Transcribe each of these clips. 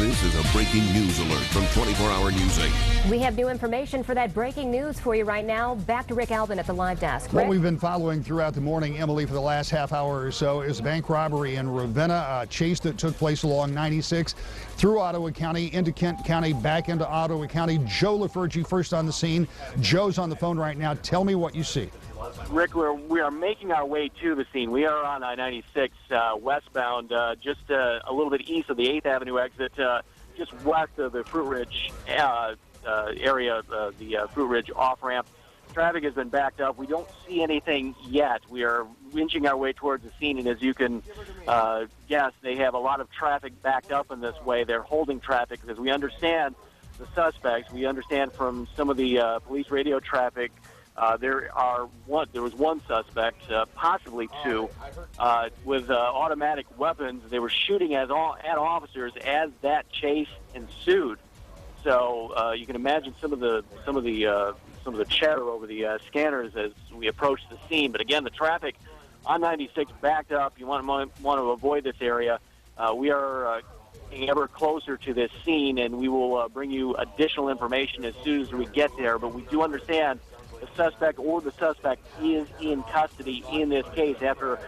This is a breaking news alert from 24-Hour News 8. We have new information for that breaking news for you right now. Back to Rick Albin at the live desk. What we've been following throughout the morning, Emily, for the last half hour or so is a bank robbery in Ravenna, a chase that took place along 96 through Ottawa County, into Kent County, back into Ottawa County. Joe LaFurgey first on the scene. Joe's on the phone right now. Tell me what you see. Rick, we are making our way to the scene. We are on I-96 westbound, just a little bit east of the 8th Avenue exit, just west of the Fruit Ridge area, the Fruit Ridge off-ramp. Traffic has been backed up. We don't see anything yet. We are inching our way towards the scene, and as you can guess, they have a lot of traffic backed up in this way. They're holding traffic because we understand the suspects. We understand from some of the police radio traffic there was one suspect, possibly two, with automatic weapons. They were shooting at officers as that chase ensued. So you can imagine some of the chatter over the scanners as we approach the scene. But again, the traffic on 96 backed up. You want to avoid this area. We are getting ever closer to this scene, and we will bring you additional information as soon as we get there. But we do understand the suspect or the suspect is in custody in this case after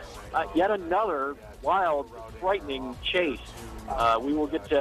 yet another wild, frightening chase. We will get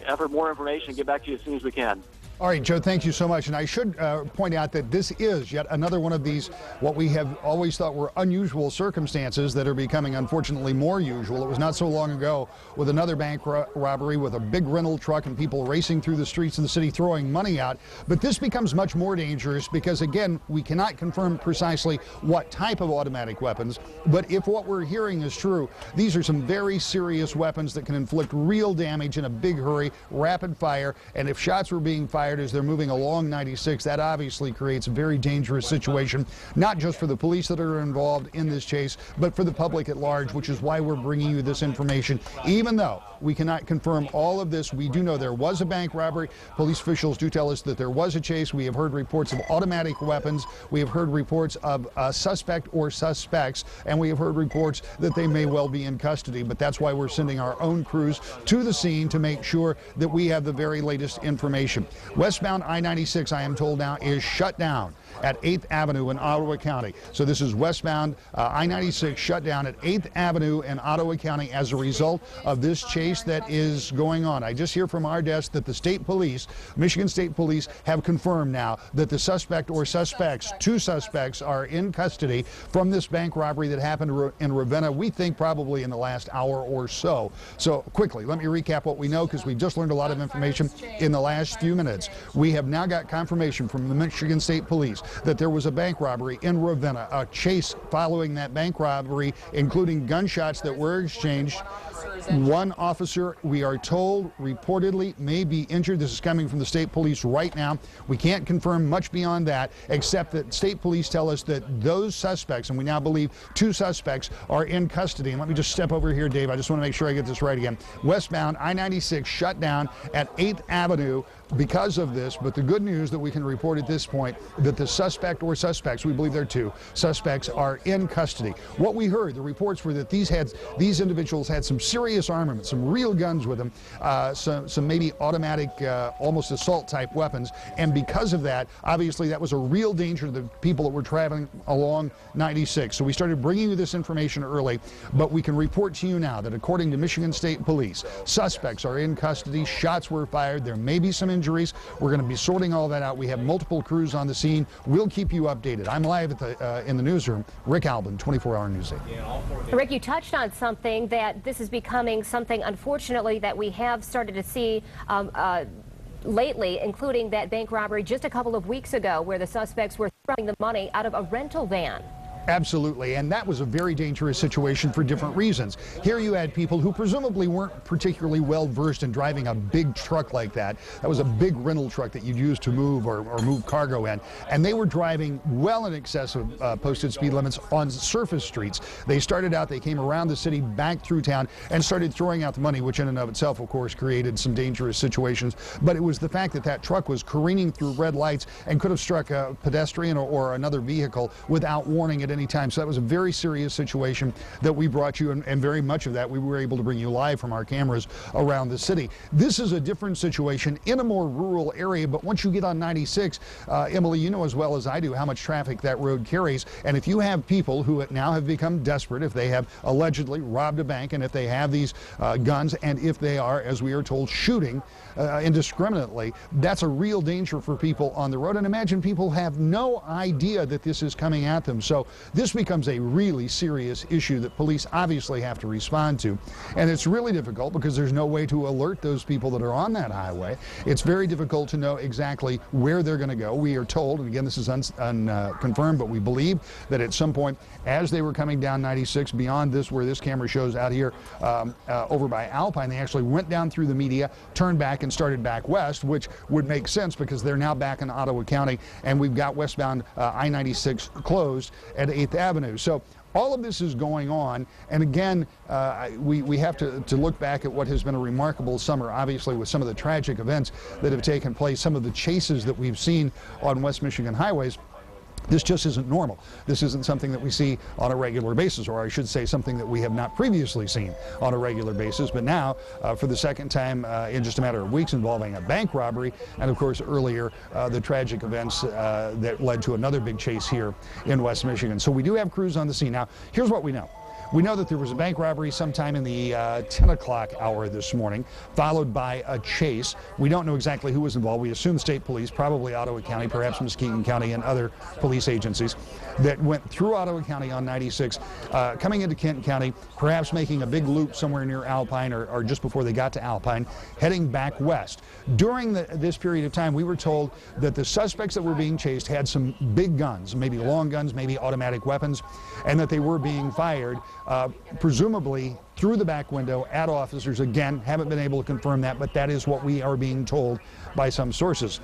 after more information and get back to you as soon as we can. All right, Joe, thank you so much. And I should point out that this is yet another one of these, what we have always thought were unusual circumstances that are becoming, unfortunately, more usual. It was not so long ago with another bank robbery with a big rental truck and people racing through the streets of the city throwing money out. But this becomes much more dangerous because, again, we cannot confirm precisely what type of automatic weapons. But if what we're hearing is true, these are some very serious weapons that can inflict real damage in a big hurry, rapid fire. And if shots were being fired as they're moving along 96, that obviously creates a very dangerous situation, not just for the police that are involved in this chase, but for the public at large, which is why we're bringing you this information. Even though we cannot confirm all of this, we do know there was a bank robbery. Police officials do tell us that there was a chase. We have heard reports of automatic weapons. We have heard reports of a suspect or suspects, and we have heard reports that they may well be in custody. But that's why we're sending our own crews to the scene to make sure that we have the very latest information. Westbound I-96, I am told now, is shut down at 8th Avenue in Ottawa County. So this is westbound I-96 shut down at 8th Avenue in Ottawa County as a result of this chase that is going on. I just hear from our desk that the state police, Michigan State Police, have confirmed now that the suspect or suspects, two suspects, are in custody from this bank robbery that happened in Ravenna, we think probably in the last hour or so. So quickly, let me recap what we know because we just learned a lot of information in the last few minutes. We have now got confirmation from the Michigan State Police that there was a bank robbery in Ravenna, a chase following that bank robbery, including gunshots that were exchanged. One officer, we are told, reportedly may be injured. This is coming from the state police right now. We can't confirm much beyond that, except that state police tell us that those suspects, and we now believe two suspects, are in custody. And let me just step over here, Dave. I just want to make sure I get this right again. Westbound I-96 shut down at 8th Avenue because of this, but the good news that we can report at this point that the suspect or suspects, we believe there are two suspects, are in custody. What we heard, the reports were that these individuals had some serious armament, some real guns with them, some maybe automatic, almost assault type weapons, and because of that, obviously that was a real danger to the people that were traveling along 96. So we started bringing you this information early, but we can report to you now that according to Michigan State Police, suspects are in custody, shots were fired, there may be some injuries. We're going to be sorting all that out. We have multiple crews on the scene. We'll keep you updated. I'm live at in the newsroom. Rick Albin, 24-Hour News 8. Rick, you touched on something that this is becoming something, unfortunately, that we have started to see lately, including that bank robbery just a couple of weeks ago where the suspects were throwing the money out of a rental van. Absolutely, and that was a very dangerous situation for different reasons. Here you had people who presumably weren't particularly well versed in driving a big truck like that. That was a big rental truck that you'd use to move or move cargo in, and they were driving well in excess of posted speed limits on surface streets. They started out, they came around the city, back through town, and started throwing out the money, which in and of itself, of course, created some dangerous situations. But it was the fact that that truck was careening through red lights and could have struck a pedestrian or another vehicle without warning at any time. So that was a very serious situation that we brought you, and very much of that we were able to bring you live from our cameras around the city. This is a different situation in a more rural area, but once you get on 96, Emily, you know as well as I do how much traffic that road carries, and if you have people who now have become desperate, if they have allegedly robbed a bank, and if they have these guns, and if they are, as we are told, shooting indiscriminately, that's a real danger for people on the road. And imagine people have no idea that this is coming at them. So this becomes a really serious issue that police obviously have to respond to. And it's really difficult because there's no way to alert those people that are on that highway. It's very difficult to know exactly where they're going to go. We are told, and again, this is unconfirmed, but we believe that at some point as they were coming down 96, beyond this, where this camera shows out here over by Alpine, they actually went down through the media, turned back and started back west, which would make sense because they're now back in Ottawa County, and we've got westbound I-96 closed at 8th Avenue. So all of this is going on, and again, we have to look back at what has been a remarkable summer, obviously, with some of the tragic events that have taken place, some of the chases that we've seen on West Michigan highways. This just isn't normal. This isn't something that we see on a regular basis, or I should say something that we have not previously seen on a regular basis, but now for the second time in just a matter of weeks, involving a bank robbery, and of course earlier the tragic events that led to another big chase here in West Michigan. So we do have crews on the scene. Now, here's what we know. We know that there was a bank robbery sometime in the 10 o'clock hour this morning, followed by a chase. We don't know exactly who was involved. We assume state police, probably Ottawa County, perhaps Muskegon County, and other police agencies that went through Ottawa County on 96, coming into Kent County, perhaps making a big loop somewhere near Alpine, or just before they got to Alpine, heading back west. During this period of time, we were told that the suspects that were being chased had some big guns, maybe long guns, maybe automatic weapons, and that they were being fired presumably through the back window at officers. Again, haven't been able to confirm that, but that is what we are being told by some sources.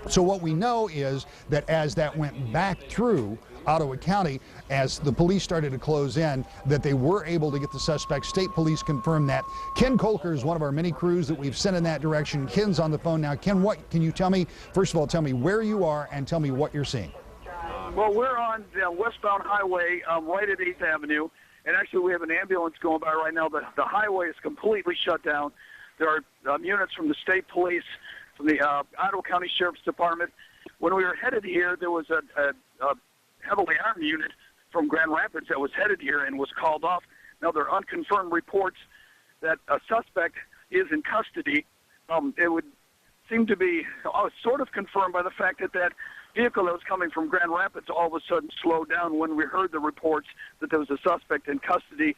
So what we know is that as that went back through Ottawa County, as the police started to close in, that they were able to get the suspects. State police confirmed that. Ken Kolker is one of our many crews that we've sent in that direction. Ken's on the phone now. Ken, what can you tell me? First of all, tell me where you are and tell me what you're seeing. Well, we're on the westbound highway right at 8th Avenue, and actually we have an ambulance going by right now. The highway is completely shut down. There are units from the state police, from the Ottawa County Sheriff's Department. When we were headed here, there was a heavily armed unit from Grand Rapids that was headed here and was called off. Now, there are unconfirmed reports that a suspect is in custody. It would seem to be sort of confirmed by the fact that that vehicle that was coming from Grand Rapids all of a sudden slowed down when we heard the reports that there was a suspect in custody.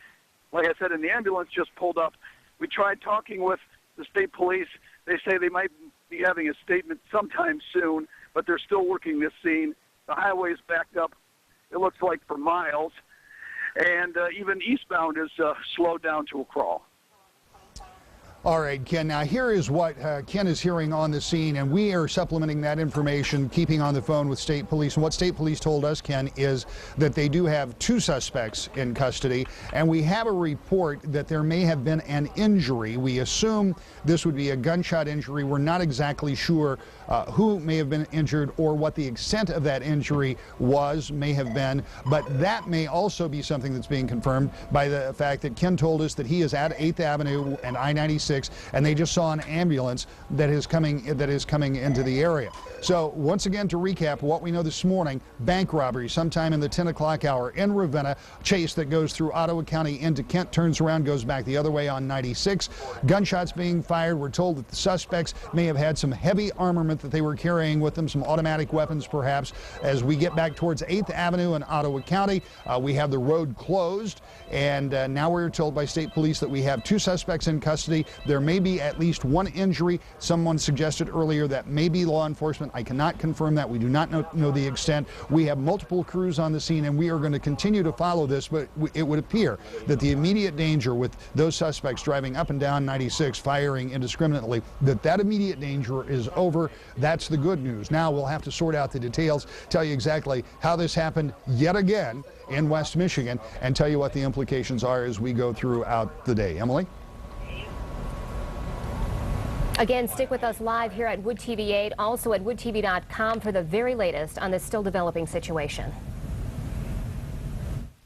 Like I said, and the ambulance just pulled up. We tried talking with the state police. They say they might be having a statement sometime soon, but they're still working this scene. The highway is backed up, it looks like, for miles, and even eastbound is slowed down to a crawl. All right, Ken, now here is what Ken is hearing on the scene, and we are supplementing that information, keeping on the phone with state police. And what state police told us, Ken, is that they do have 2 suspects in custody, and we have a report that there may have been an injury. We assume this would be a gunshot injury. We're not exactly sure who may have been injured or what the extent of that injury may have been, but that may also be something that's being confirmed by the fact that Ken told us that he is at 8th Avenue and I-96, and they just saw an ambulance that is coming into the area. So once again, to recap what we know this morning: bank robbery sometime in the 10 o'clock hour in Ravenna, chase that goes through Ottawa County into Kent, turns around, goes back the other way on 96, gunshots being fired. We're told that the suspects may have had some heavy armament that they were carrying with them, some automatic weapons perhaps. As we get back towards 8th Avenue in Ottawa County, we have the road closed, and now we're told by state police that we have 2 suspects in custody. There may be at least 1 injury. Someone suggested earlier that may be law enforcement. I cannot confirm that. We do not know the extent. We have multiple crews on the scene, and we are going to continue to follow this, but it would appear that the immediate danger with those suspects driving up and down 96, firing indiscriminately, that immediate danger is over. That's the good news. Now we'll have to sort out the details, tell you exactly how this happened yet again in West Michigan, and tell you what the implications are as we go throughout the day. Emily? Again, stick with us live here at Wood TV 8, also at woodtv.com for the very latest on this still developing situation.